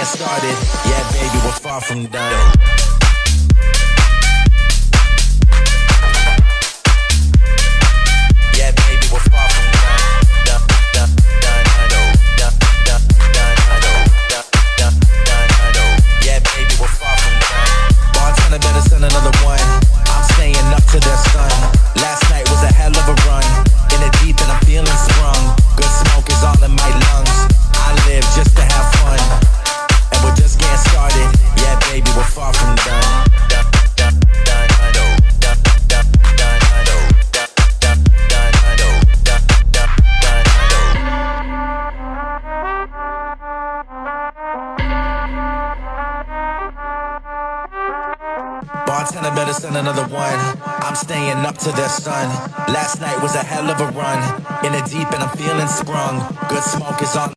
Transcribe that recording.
getting started. Yeah, baby, we're far from done. Yeah, baby, we're far from yeah, baby, we're far from done. Bartender better send another one. I'm staying up to the sun. Last night was a hell of a run. In the deep and I'm feeling sprung. Good smoke is all in my lungs. I live just to have fun. And we're just getting started. Yeah, baby, we're far from done. Bartender better send another one. I'm staying up to the sun. Last night was a hell of a run. In the deep and I'm feeling sprung. Good smoke is on.